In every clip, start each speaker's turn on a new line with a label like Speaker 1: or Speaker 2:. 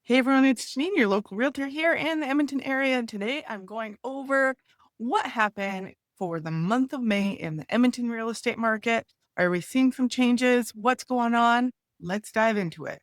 Speaker 1: Hey everyone, it's Jennine, your local realtor here in the Edmonton area. And today I'm going over what happened for the month of May in the Edmonton real estate market. Are we seeing some changes? What's going on? Let's dive into it.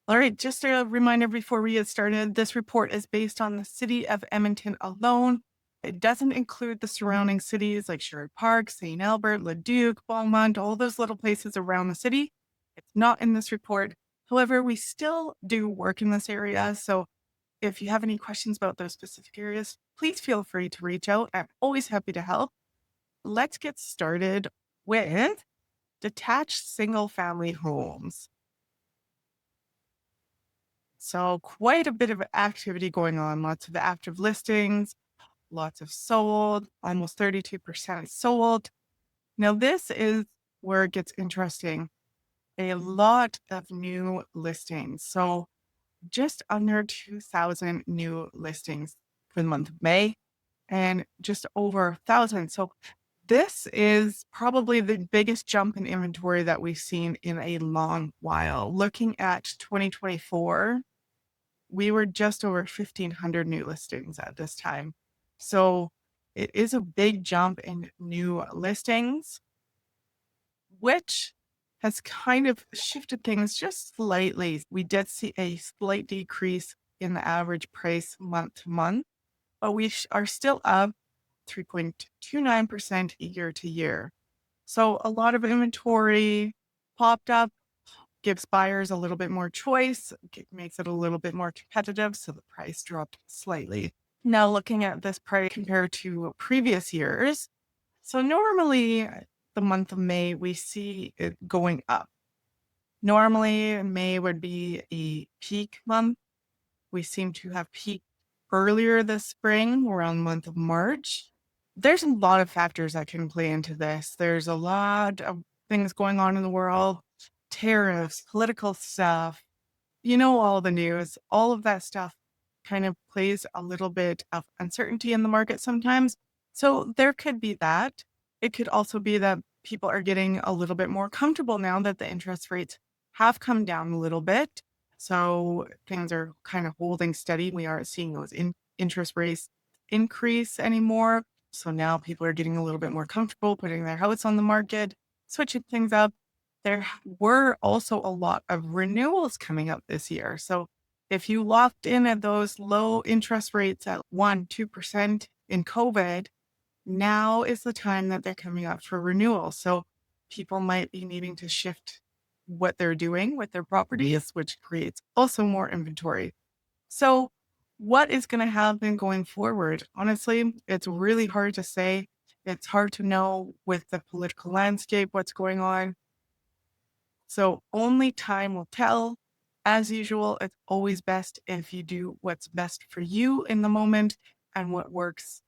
Speaker 1: All right, just a reminder before we get started, this report is based on the city of Edmonton alone. It doesn't include the surrounding cities like Sherwood Park, St. Albert, Leduc, Beaumont, all those little places around the city. It's not in this report. However, we still do work in this area. So if you have any questions about those specific areas, please feel free to reach out. I'm always happy to help. Let's get started with detached single family homes. So quite a bit of activity going on, lots of active listings, lots of sold, almost 32% sold. Now, this is where it gets interesting. A lot of new listings. So just under 2,000 new listings for the month of May and just over 1,000. So this is probably the biggest jump in inventory that we've seen in a long while. Looking at 2024, we were just over 1,500 new listings at this time. So it is a big jump in new listings, which has kind of shifted things just slightly. We did see a slight decrease in the average price month to month, but we are still up 3.29% year to year. So a lot of inventory popped up, gives buyers a little bit more choice, makes it a little bit more competitive. So the price dropped slightly. Now looking at this price compared to previous years. So normally the month of May, we see it going up. Normally May would be a peak month. We seem to have peaked earlier this spring around the month of March. There's a lot of factors that can play into this. There's a lot of things going on in the world, tariffs, political stuff, all the news, all of that stuff kind of plays a little bit of uncertainty in the market sometimes. So there could be that. It could also be that people are getting a little bit more comfortable now that the interest rates have come down a little bit. So things are kind of holding steady. We aren't seeing those interest rates increase anymore. So now people are getting a little bit more comfortable putting their house on the market, switching things up. There were also a lot of renewals coming up this year. So if you locked in at those low interest rates at 1%, 2% in COVID, now is the time that they're coming up for renewal. So people might be needing to shift what they're doing with their properties, which creates also more inventory. So what is going to happen going forward? Honestly, it's really hard to say. It's hard to know with the political landscape, what's going on. So only time will tell. As usual, it's always best if you do what's best for you in the moment and what works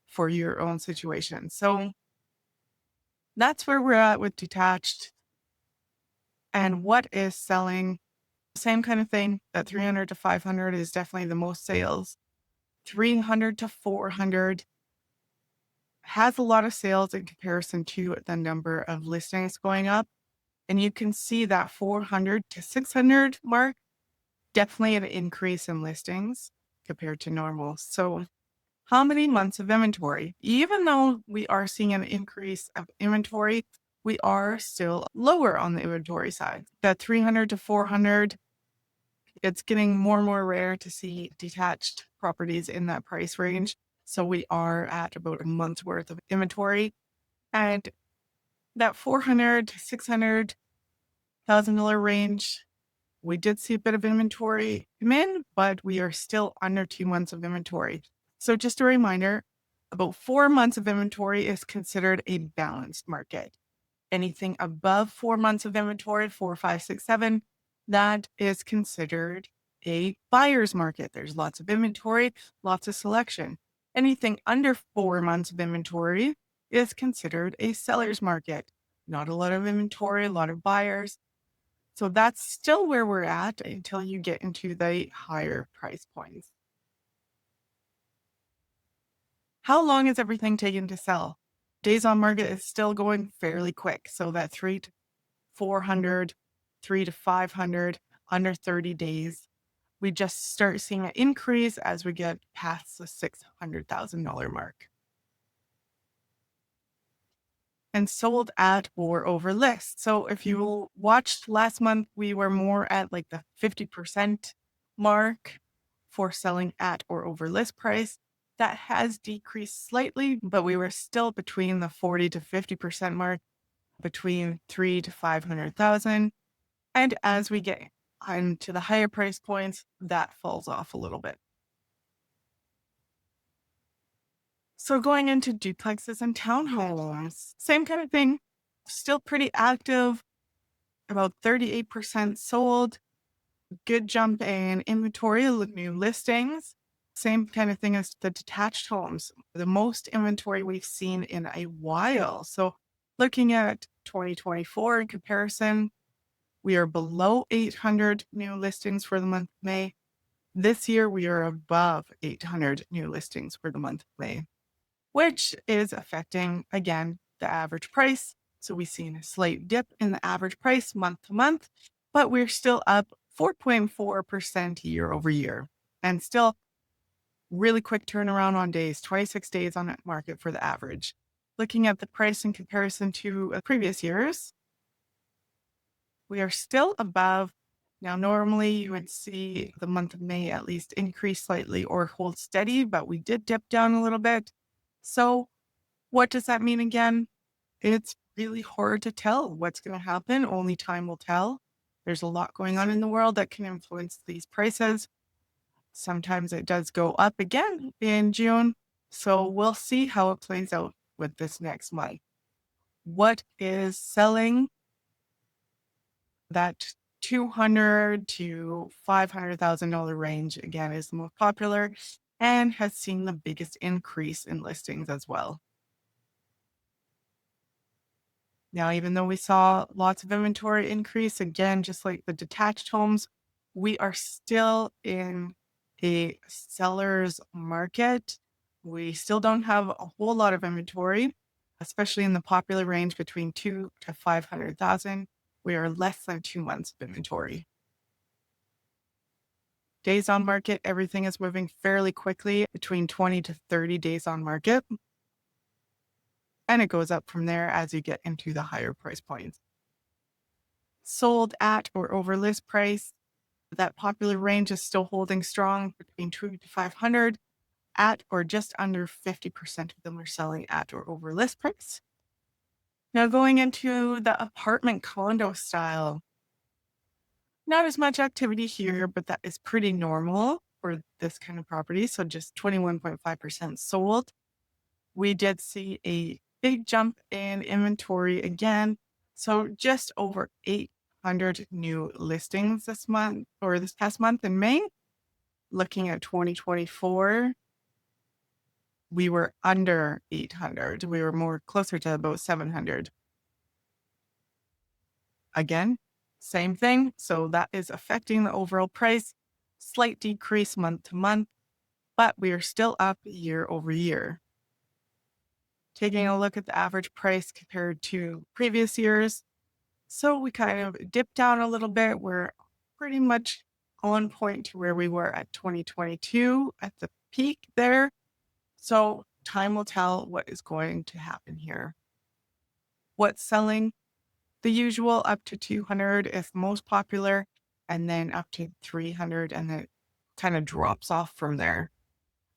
Speaker 1: for your own situation. So that's where we're at with detached and what is selling. Same kind of thing. That 300 to 500 is definitely the most sales. 300 to 400 has a lot of sales in comparison to the number of listings going up. And you can see that 400 to 600 mark, definitely an increase in listings compared to normal. So how many months of inventory? Even though we are seeing an increase of inventory, we are still lower on the inventory side. That 300 to 400, it's getting more and more rare to see detached properties in that price range. So we are at about a month's worth of inventory. And that 400 to $600,000 range, we did see a bit of inventory come in, but we are still under 2 months of inventory. So just a reminder, about 4 months of inventory is considered a balanced market. Anything above 4 months of inventory, 4, 5, 6, 7, that is considered a buyer's market. There's lots of inventory, lots of selection. Anything under 4 months of inventory is considered a seller's market. Not a lot of inventory, a lot of buyers. So that's still where we're at until you get into the higher price points. How long is everything taken to sell? Days on market is still going fairly quick. So that 3 to 400, 3 to 500, under 30 days. We just start seeing an increase as we get past the $600,000 mark. And sold at or over list. So if you watched last month, we were more at like the 50% mark for selling at or over list price. That has decreased slightly, but we were still between the 40 to 50% mark, between 3 to 500,000. And as we get into the higher price points, that falls off a little bit. So going into duplexes and townhomes, same kind of thing. Still pretty active, about 38% sold. Good jump in inventory, new listings. Same kind of thing as the detached homes, the most inventory we've seen in a while. So looking at 2024 in comparison, we are below 800 new listings for the month of May. This year, we are above 800 new listings for the month of May, which is affecting, again, the average price. So we've seen a slight dip in the average price month to month, but we're still up 4.4% year over year, and still really quick turnaround on days, 26 days on that market for the average. Looking at the price in comparison to previous years, we are still above. Now, normally you would see the month of May at least increase slightly or hold steady, but we did dip down a little bit. So what does that mean again? It's really hard to tell what's going to happen. Only time will tell. There's a lot going on in the world that can influence these prices. Sometimes it does go up again in June. So we'll see how it plays out with this next month. What is selling? That $200,000 to $500,000 range, again, is the most popular and has seen the biggest increase in listings as well. Now, even though we saw lots of inventory increase, again, just like the detached homes, we are still in a seller's market. We still don't have a whole lot of inventory, especially in the popular range between 2 to 500,000. We are less than 2 months of inventory. Days on market, everything is moving fairly quickly, between 20 to 30 days on market. And it goes up from there as you get into the higher price points. Sold at or over list price, that popular range is still holding strong between 2 to 500. At or just under 50% of them are selling at or over list price. Now going into the apartment condo style, not as much activity here, but that is pretty normal for this kind of property. So just 21.5% sold. We did see a big jump in inventory again. So just over 800 new listings this month or this past month in May. Looking at 2024, we were under 800. We were more closer to about 700. Again, same thing. So that is affecting the overall price. Slight decrease month to month, but we are still up year over year. Taking a look at the average price compared to previous years. So we kind of dipped down a little bit. We're pretty much on point to where we were at 2022 at the peak there. So time will tell what is going to happen here. What's selling? The usual up to 200 is most popular, and then up to 300, and then it kind of drops off from there.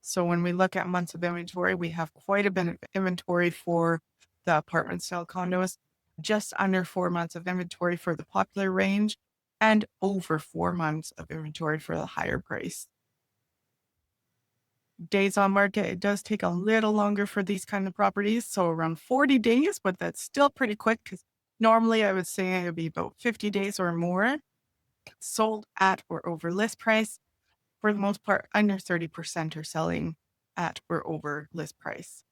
Speaker 1: So when we look at months of inventory, we have quite a bit of inventory for the apartment style condos, just under 4 months of inventory for the popular range, and over 4 months of inventory for the higher price. Days on market, it does take a little longer for these kind of properties. So around 40 days, but that's still pretty quick because normally I would say it would be about 50 days or more. Sold at or over list price. For the most part, under 30% are selling at or over list price.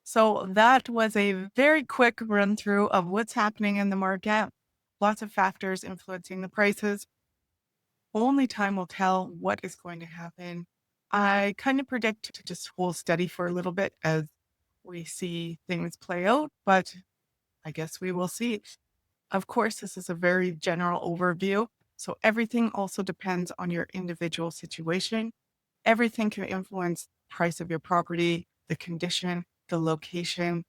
Speaker 1: So that was a very quick run through of what's happening in the market. Lots of factors influencing the prices. Only time will tell what is going to happen. I kind of predict to just hold steady for a little bit as we see things play out, but I guess we will see. Of course, this is a very general overview. So everything also depends on your individual situation. Everything can influence the price of your property, the condition, the location,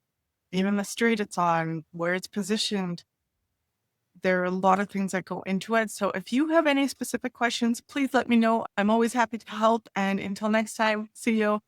Speaker 1: even the street it's on, where it's positioned. There are a lot of things that go into it. So if you have any specific questions, please let me know. I'm always happy to help. And until next time, see you.